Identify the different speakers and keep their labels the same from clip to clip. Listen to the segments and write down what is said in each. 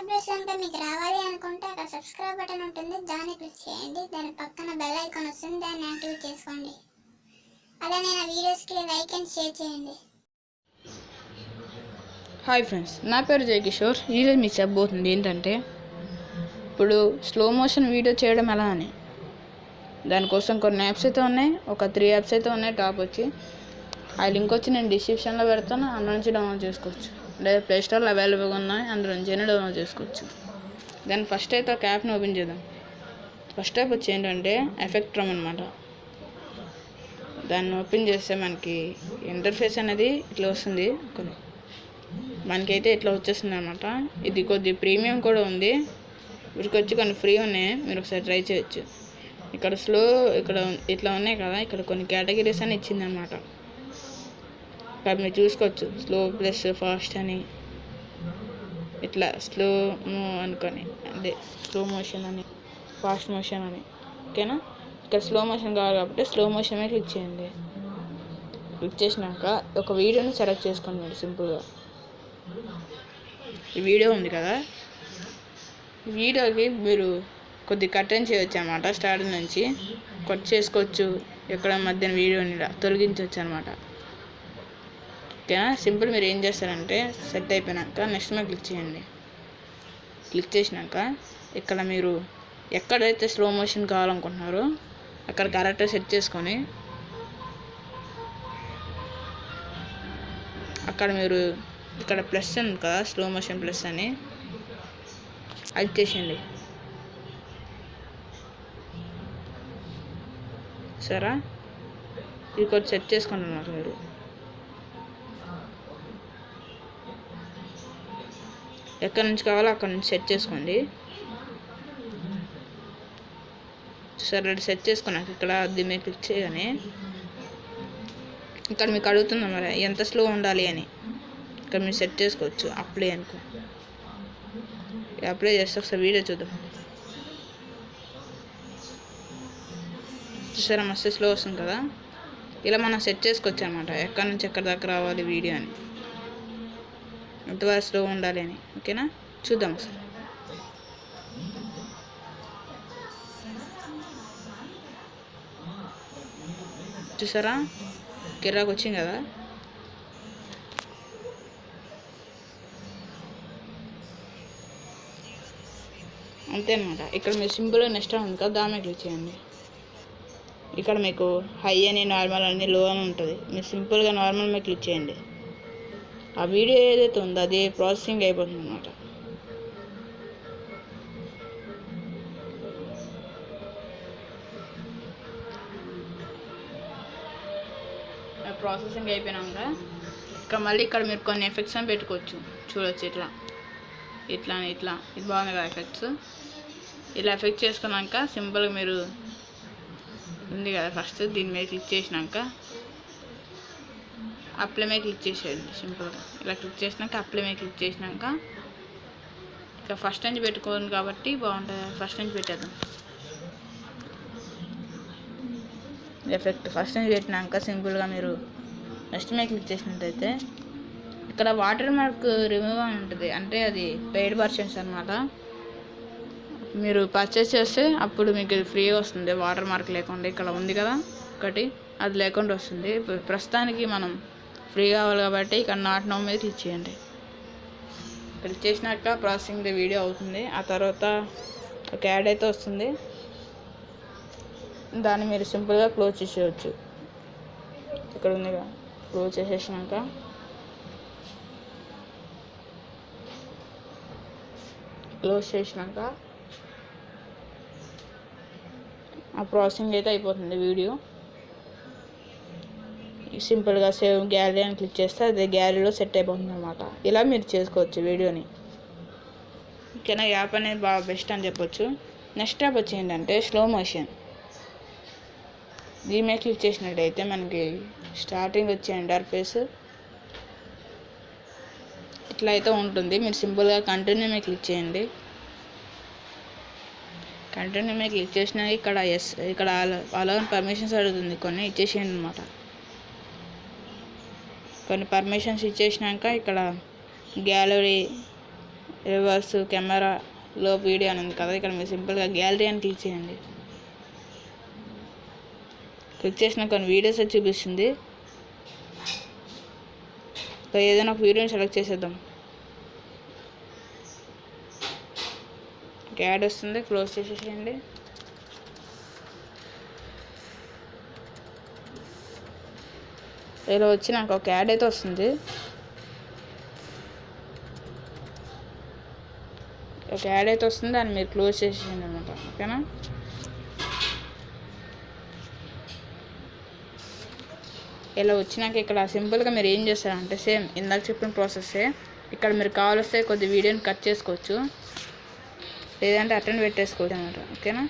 Speaker 1: Notification మీకు రావాలి అనుకుంటే అక్కడ సబ్స్క్రైబ్ బటన్ ఉంటుంది, దాన్ని క్లిక్ చేయండి. దాని పక్కన బెల్ ఐకాన్ వస్తుంది, దాన్ని యాక్టివేట్ చేసుకోండి. అలానే నా వీడియోస్కి లైక్ అండ్ షేర్ చేయండి.
Speaker 2: హాయ్ ఫ్రెండ్స్, నా పేరు కిషోర్. ఈరోజు మీకు చెప్పబోతుంది ఏంటంటే ఇప్పుడు స్లో మోషన్ వీడియో చేయడం ఎలా అని. దానికోసం కొన్ని యాప్స్ అయితే ఉన్నాయి, ఒక 3 యాప్స్ అయితే ఉన్నాయి. టాప్ వచ్చి ఆ లింక్ వచ్చి నేను డిస్క్రిప్షన్లో పెడతాను, అందులో నుంచి డౌన్లోడ్ చేసుకోవచ్చు. లేదా ప్లే స్టోర్లో అవైలబుల్గా ఉన్నాయి, అందులో నుంచి డౌన్లోడ్ చేసుకోవచ్చు. దాన్ని ఫస్ట్ అయితే ఒక యాప్ని ఓపెన్ చేద్దాం. ఫస్ట్ యాప్ వచ్చి ఏంటంటే ఎఫెక్ట్రమ్ అనమాట. దాన్ని ఓపెన్ చేస్తే మనకి ఇంటర్ఫేస్ అనేది ఇట్లా వస్తుంది. మనకైతే ఇట్లా వచ్చేస్తుంది అనమాట. ఇది కొద్ది ప్రీమియం కూడా ఉంది, వీటికి వచ్చి కొన్ని ఫ్రీ ఉన్నాయి, మీరు ఒకసారి ట్రై చేయొచ్చు. ఇక్కడ ఇక్కడ ఇట్లా ఉన్నాయి కదా, ఇక్కడ కొన్ని కేటగిరీస్ అని ఇచ్చింది అనమాట. ఇక్కడ మీరు చూసుకోవచ్చు, స్లో ప్లస్ ఫాస్ట్ అని, ఇట్లా స్లో అనుకొని, అదే స్లో మోషన్ అని, ఫాస్ట్ మోషన్ అని. ఓకేనా, ఇక్కడ స్లో మోషన్ కావాలి కాబట్టి స్లో మోషన్ మీద క్లిక్ చేయండి. క్లిక్ చేసినాక ఒక వీడియోని సెలెక్ట్ చేసుకోండి. మీరు సింపుల్గా ఈ వీడియో ఉంది కదా, ఈ వీడియోకి మీరు కొద్ది కట్టెన్ చేయవచ్చు అనమాట. స్టార్టింగ్ నుంచి కట్ చేసుకోవచ్చు, ఎక్కడ మధ్యన వీడియోని తొలగించవచ్చు అనమాట. ఓకేనా, సింపుల్. మీరు ఏం చేస్తారంటే సెట్ అయిపోయినాక నెక్స్ట్ మీద క్లిక్ చేయండి. క్లిక్ చేసినాక ఇక్కడ మీరు ఎక్కడైతే స్లో మోషన్ కావాలనుకుంటున్నారో అక్కడ కరెక్ట్గా సెట్ చేసుకొని అక్కడ మీరు ఇక్కడ ప్లస్ ఉంది కదా, స్లో మోషన్ ప్లస్ అని, అది చేసేయండి. సరే, ఇది కొంచెం సెట్ చేసుకుంటున్నారు. మీరు ఎక్కడి నుంచి కావాలో అక్కడ నుంచి సెట్ చేసుకోండి. సరే, అది సెట్ చేసుకున్నాక ఇక్కడ దీని మీద క్లిక్ చేయగానే ఇక్కడ మీకు అడుగుతుంది మరి ఎంత స్లో ఉండాలి అని. ఇక్కడ మీరు సెట్ చేసుకోవచ్చు. అప్లై అనుకో, అప్లై చేస్తే ఒకసారి వీడియో చూద్దాం. చూసారా, మస్తు స్లో వస్తుంది కదా. ఇలా మనం సెట్ చేసుకోవచ్చు అనమాట, ఎక్కడి నుంచి ఎక్కడి దాకా రావాలి వీడియో అని, ఎంతవరకు స్లో ఉండాలి అని. ఓకేనా, చూద్దాం ఒకసారి. చూసారా, కిరాకు వచ్చింది కదా. అంతే అనమాట. ఇక్కడ మీరు సింపుల్గా నెక్స్ట్ ఉంది కదా, దాని మీద క్లిక్ చేయండి. ఇక్కడ మీకు హై అని, నార్మల్ అని, లో అని ఉంటుంది. మీరు సింపుల్గా నార్మల్ మీద క్లిక్ చేయండి. ఆ వీడియో ఏదైతే ఉందో అది ప్రాసెసింగ్ అయిపోతుంది అనమాట. ప్రాసెసింగ్ అయిపోయినాక ఇక్కడ మళ్ళీ ఇక్కడ మీరు కొన్ని ఎఫెక్ట్స్ అని పెట్టుకోవచ్చు. చూడవచ్చు, ఇట్లా ఇట్లా ఇట్లా. ఇది బాగుంది కదా ఎఫెక్ట్స్. ఇలా ఎఫెక్ట్ చేసుకున్నాక సింపుల్గా మీరు ఉంది కదా, ఫస్ట్ దీని మీద క్లిక్ చేసినాక అప్లై మీద క్లిక్ చేసేయండి. సింపుల్గా ఇలా క్లిక్ చేసినాక అప్లై మీద క్లిక్ చేసినాక ఇక ఫస్ట్ నుంచి పెట్టుకోండి కాబట్టి బాగుంటుంది. ఫస్ట్ నుంచి పెట్టేద్దాం. ఎఫెక్ట్ ఫస్ట్ నుంచి పెట్టినాక సింపుల్గా మీరు నెక్స్ట్ మీద క్లిక్ చేసినట్టయితే ఇక్కడ వాటర్ మార్క్ రిమూవ్ అని ఉంటుంది. అంటే అది పెయిడ్ వర్షన్స్ అనమాట. మీరు పర్చేస్ చేస్తే అప్పుడు మీకు ఫ్రీగా వస్తుంది, వాటర్ మార్క్ లేకుండా. ఇక్కడ ఉంది కదా ఒకటి, అది లేకుండా వస్తుంది. ప్రస్తుతానికి మనం ఫ్రీ కావాలి కాబట్టి ఇక్కడ నాట్ నో మీద క్లిక్ చేయండి. క్లిక్ చేసినాక ప్రాసెసింగ్ ది వీడియో అవుతుంది. ఆ తర్వాత ఒక యాడ్ అయితే వస్తుంది, దాన్ని మీరు సింపుల్గా క్లోజ్ చేసేయచ్చు. ఇక్కడ ఉంది కదా, క్లోజ్ చేసేసినాక ఆ ప్రాసెసింగ్ అయితే అయిపోతుంది వీడియో. సింపుల్గా సేవ్ గ్యాలరీ అని క్లిక్ చేస్తే అదే గ్యాలరీలో సెట్ అయిపోతుంది అనమాట. ఇలా మీరు చేసుకోవచ్చు వీడియోని. ఓకేనా, యాప్ అనేది బాగా బెస్ట్ అని చెప్పొచ్చు. నెక్స్ట్ యాప్ వచ్చి ఏంటంటే స్లో మోషన్. దీని మీద క్లిక్ చేసినట్టయితే మనకి స్టార్టింగ్ వచ్చే ఇంటర్ఫేస్ ఇట్లా అయితే ఉంటుంది. మీరు సింపుల్గా కంటిన్యూ మీద క్లిక్ చేయండి. కంటిన్యూ మీద క్లిక్ చేసినాక ఇక్కడ అలా పర్మిషన్స్ అడుగుతుంది, కొన్ని ఇచ్చేసేయండి అనమాట. కొన్ని పర్మిషన్స్ ఇచ్చేసినాక ఇక్కడ గ్యాలరీ రివర్స్, కెమెరా, లో వీడియో అని ఉంది కదా, ఇక్కడ మీరు సింపుల్గా గ్యాలరీ అని క్లిక్ చేయండి. క్లిక్ చేసిన కొన్ని వీడియోస్ చూపిస్తుంది. ఏదైనా ఒక వీడియోని సెలెక్ట్ చేసేద్దాం. యాడ్ వస్తుంది, క్లోజ్ చేసేసేయండి. ఇలా వచ్చి నాకు ఒక యాడ్ అయితే వస్తుంది. ఒక యాడ్ అయితే వస్తుంది, దాన్ని మీరు క్లోజ్ చేసేయండి అనమాట. ఓకేనా? ఇలా వచ్చినాక ఇక్కడ సింపుల్గా మీరు ఏం చేస్తారంటే సేమ్ ఇందాక చెప్పిన ప్రాసెస్సే. ఇక్కడ మీరు కావాల్స్తే కొద్ది వీడియోని కట్ చేసుకోవచ్చు, లేదంటే అటెండ్ పెట్టేసుకోవచ్చు అనమాట. ఓకేనా?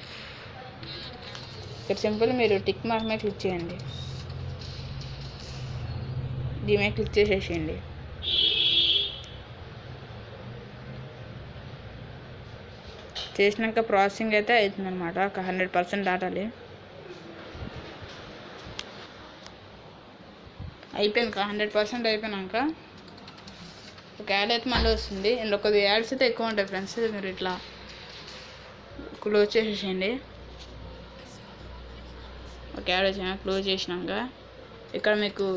Speaker 2: ఇక్కడ సింపుల్ మీరు టిక్ మార్క్ మీద క్లిక్ చేయండి. దీని మీద క్లిక్ చేసేసేయండి. చేసినాక ప్రాసెసింగ్ అయితే అవుతుందన్నమాట. ఒక 100% దాటాలి. అయిపోయింది. 100% అయిపోయినాక ఒక యాడ్ అయితే మళ్ళీ వస్తుంది. ఇందులో కొద్ది యాడ్స్ అయితే ఎక్కువ ఉంటాయి ఫ్రెండ్స్. మీరు ఇట్లా క్లోజ్ చేసేసేయండి. ఒక యాడ్ వచ్చినా క్లోజ్ చేసినాక ఇక్కడ మీకు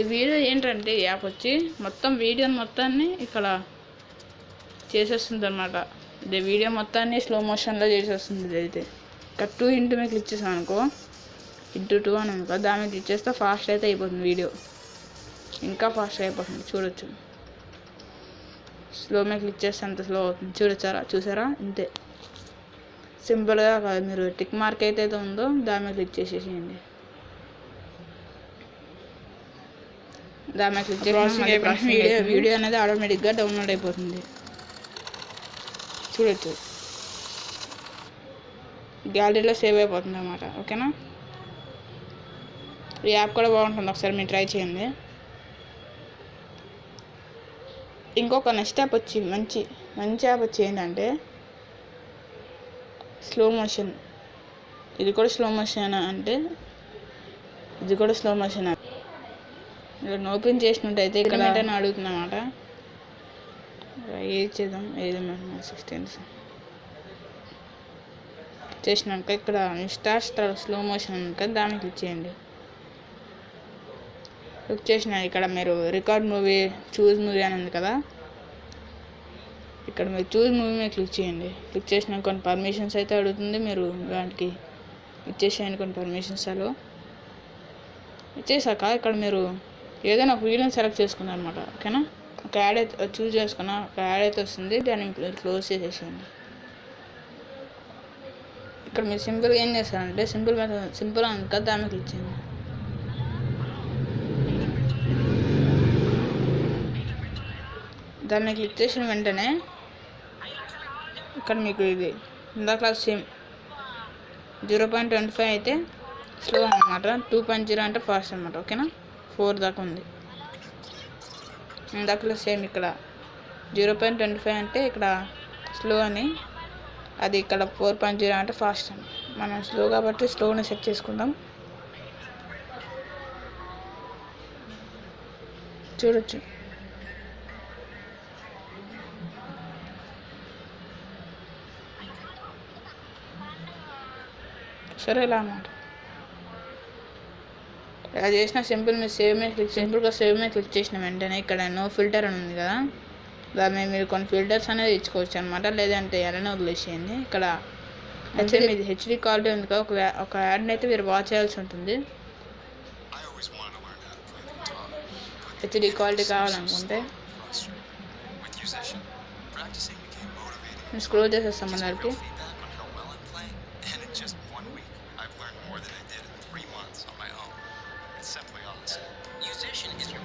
Speaker 2: ఈ వీడియో ఏంటంటే యాప్ వచ్చి మొత్తం వీడియోని మొత్తాన్ని ఇక్కడ చేసేస్తుంది అనమాట. ఇది వీడియో మొత్తాన్ని స్లో మోషన్లో చేసేస్తుంది. ఇది అయితే ఇక్కడ 2 ఇంటూ మీద క్లిక్ చేసాను అనుకో, ఇంటూ 2 అని అనుకో, దాని మీద క్లిక్ చేస్తే ఫాస్ట్ అయితే అయిపోతుంది. వీడియో ఇంకా ఫాస్ట్ అయిపోతుంది. చూడొచ్చు. స్లో మీద క్లిక్ చేస్తే అంత స్లో అవుతుంది. చూసారా? ఇంతే సింపుల్గా కాదు. మీరు టిక్ మార్క్ అయితే ఉందో దాని మీద క్లిక్ చేసేసేయండి. దాని మీద క్లిక్ చేసి వీడియో అనేది ఆటోమేటిక్గా డౌన్లోడ్ అయిపోతుంది. చూడొచ్చు, గ్యాలరీలో సేవ్ అయిపోతుంది అన్నమాట. ఓకేనా? ఈ యాప్ కూడా బాగుంటుంది, ఒకసారి మీరు ట్రై చేయండి. ఇంకొక నెక్స్ట్ యాప్ వచ్చి మంచి యాప్ వచ్చి ఏంటంటే స్లో మోషన్. ఇది కూడా స్లో మోషన్ అంటే ఇది కూడా స్లో మోషన్ యాప్. ఇక్కడ ఓపెన్ చేసినట్టయితే ఇక్కడ అడుగుతుందన్నమాట. ఏది చేద్దాం, ఏది 16 చేసినాక ఇక్కడ స్టార్ స్లో మోషన్ ఉంది కదా, దాన్ని క్లిక్ చేయండి. క్లిక్ చేసిన ఇక్కడ మీరు రికార్డ్ మూవీ, చూజ్ మూవీ అని ఉంది కదా, ఇక్కడ మీరు చూజ్ మూవీ మీద క్లిక్ చేయండి. క్లిక్ చేసిన కొన్ని పర్మిషన్స్ అయితే అడుగుతుంది. మీరు దానికి ఇచ్చేసేయండి కొన్ని పర్మిషన్స్. అలా ఇచ్చేసాక ఇక్కడ మీరు ఏదైనా ఒక వీడియోని సెలెక్ట్ చేసుకున్నారు అనమాట. ఓకేనా? ఒక యాడ్ అయితే చూజ్ చేసుకున్నా, ఒక యాడ్ అయితే వస్తుంది, దాన్ని క్లోజ్ చేసేసేయండి. ఇక్కడ మీరు సింపుల్గా ఏం చేస్తారంటే సింపుల్ అని కదా, దాన్ని క్లిక్ చేయండి. దాన్ని క్లిక్ చేసిన వెంటనే ఇక్కడ మీకు ఇది ఇందాక సేమ్ 0.25 అయితే స్లో అనమాట, 2.0 అంటే ఫాస్ట్ అనమాట. ఓకేనా? 4 దాకా ఉంది. ఇందాకలో సేమ్ ఇక్కడ 0.25 అంటే ఇక్కడ స్లో అని, అది ఇక్కడ 4.0 అంటే ఫాస్ట్ అని. మనం స్లో కాబట్టి స్లోని సెట్ చేసుకుందాం. చూడొచ్చు. సరే, ఇలా అన్నమాట. ఇలా చేసిన సింపుల్గా సేవ్ మీద క్లిక్ చేసిన వెంటనే ఇక్కడ నో ఫిల్టర్ అని ఉంది కదా, దాని మీద మీరు కొన్ని ఫిల్టర్స్ అనేది ఇచ్చుకోవచ్చు అనమాట. లేదంటే అలానే వదిలేసేయండి. ఇక్కడ మీది హెచ్డి క్వాలిటీ ఉంది కదా, ఒక యాడ్ని అయితే మీరు వాచ్ చేయాల్సి ఉంటుంది. హెచ్డి క్వాలిటీ కావాలనుకుంటే స్క్రోల్ చేసేస్తాం అందరికి.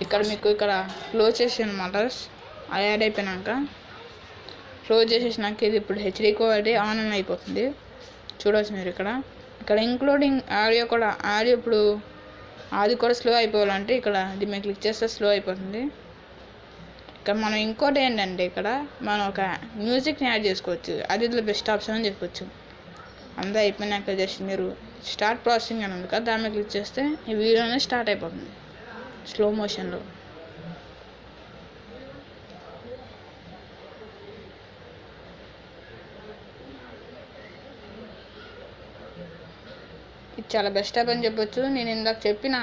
Speaker 2: ఇక్కడ మీకు ఇక్కడ క్లోజ్ చేసి అనమాట. ఆ యాడ్ అయిపోయినాక క్లోజ్ చేసేసినాక ఇది ఇప్పుడు హెచ్డి క్వాలిటీ ఆన్ అని అయిపోతుంది. చూడవచ్చు మీరు ఇక్కడ ఇంక్లూడింగ్ ఆడియో ఇప్పుడు అది కూడా స్లో అయిపోవాలంటే ఇక్కడ దీని మీద క్లిక్ చేస్తే స్లో అయిపోతుంది. ఇక్కడ మనం ఇంకోటి ఏంటంటే ఇక్కడ మనం ఒక మ్యూజిక్ని యాడ్ చేసుకోవచ్చు. అది ఇట్లా బెస్ట్ ఆప్షన్ అని చెప్పొచ్చు. అంతా అయిపోయినాక జస్ట్ మీరు స్టార్ట్ ప్రాసెసింగ్ అని ఉంది కదా, దాని మీద క్లిక్ చేస్తే ఈ వీడియో అనేది స్టార్ట్ అయిపోతుంది స్లో మోషన్లో. ఇది చాలా బెస్ట్ యాప్ అని చెప్పొచ్చు. నేను ఇందాక చెప్పిన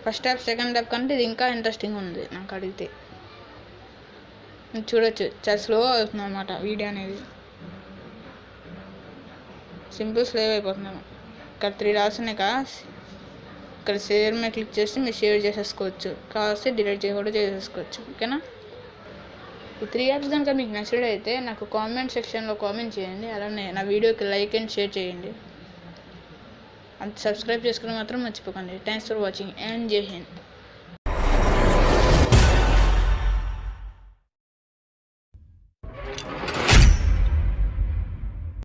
Speaker 2: ఫస్ట్ యాప్ సెకండ్ యాప్ కంటే ఇది ఇంకా ఇంట్రెస్టింగ్ ఉంది నాకు అడిగితే. చూడొచ్చు చాలా స్లో అవుతుంది అన్నమాట వీడియో అనేది, సింపుల్ స్లో అయిపోతున్నాము. ఇక్కడ 3 డాట్స్ ఉన్నాయి కదా, ఇక్కడ షేర్ మీద క్లిక్ చేసి మీరు షేర్ చేసేసుకోవచ్చు, కావాల్సి డిలీట్ కూడా చేసేసుకోవచ్చు. ఓకేనా? ఈ 3 యాప్స్ కనుక మీకు నచ్చినట్లయితే నాకు కామెంట్ సెక్షన్లో కామెంట్ చేయండి, అలానే నా వీడియోకి లైక్ అండ్ షేర్ చేయండి. అంత సబ్స్క్రైబ్ చేసుకుని మాత్రం మర్చిపోకండి. థ్యాంక్స్ ఫర్ వాచింగ్ అండ్ జై హింద్.